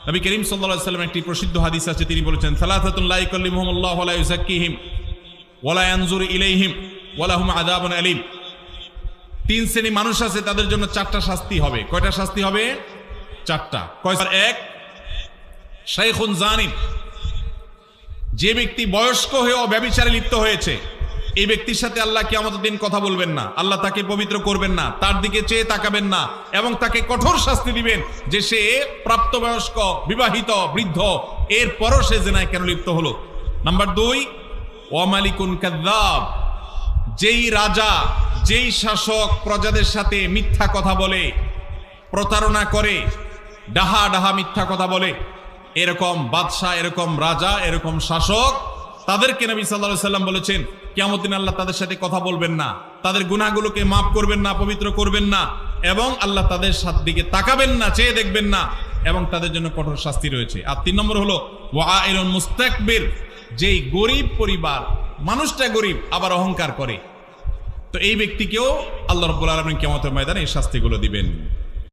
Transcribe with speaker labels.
Speaker 1: নবী করিম সাল্লাল্লাহু আলাইহি ওয়াসাল্লাম একটি প্রসিদ্ধ হাদিস আছে, তিনি বলেছেন সালাসাতুন লা ইয়াকাল্লিমুহুমুল্লাহু ওয়া লা ইউযাক্কিহিম ওয়া লা ইয়ানজুরু ইলাইহিম ওয়া লাহুম আযাবুন আলীম। তিন শ্রেণী মানুষ আছে, তাদের জন্য চারটা শাস্তি হবে। কয়টা শাস্তি হবে? চারটা। এক, শাইখুন জানিম, যে ব্যক্তি বয়স্ক হয়েও ব্যভিচারে লিপ্ত হয়েছে, এই ব্যক্তির সাথে আল্লাহ কিয়ামতের দিন কথা বলবেন না, আল্লাহ তাকে পবিত্র করবেন না, তার দিকে চেয়ে তাকাবেন না, এবং তাকে কঠোর শাস্তি দিবেন যে সে প্রাপ্তবয়স্ক, বিবাহিত, বৃদ্ধ, এরপরও সে জিনায় কেন লিপ্ত হলো। নাম্বার দুই, ওয়া মালিকুন কাযযাব, যেই রাজা, যেই শাসক প্রজাদের সাথে মিথ্যা কথা বলে, প্রতারণা করে, ডাহা ডাহা মিথ্যা কথা বলে, এরকম বাদশাহ, এরকম রাজা, এরকম শাসক, তাদেরকে নবী সাল্লাল্লাহু আলাইহি ওয়াসাল্লাম বলেছেন কিয়ামতের দিন আল্লাহ তাদের সাথে কথা বলবেন না, তাদের গুনাহগুলোকে মাফ করবেন না, পবিত্র করবেন না, এবং আল্লাহ তাদের দিকে তাকাবেন না, চেয়ে দেখবেন না, এবং তাদের জন্য কঠোর শাস্তি রয়েছে। আর তিন নম্বর হলো ওয়াইলুন মুস্তাকবির, যেই গরিব পরিবার, মানুষটা গরিব আবার অহংকার করে, তো এই ব্যক্তিকেও আল্লাহ রাব্বুল আলামিন কিয়ামতের ময়দানে এই শাস্তিগুলো দিবেন।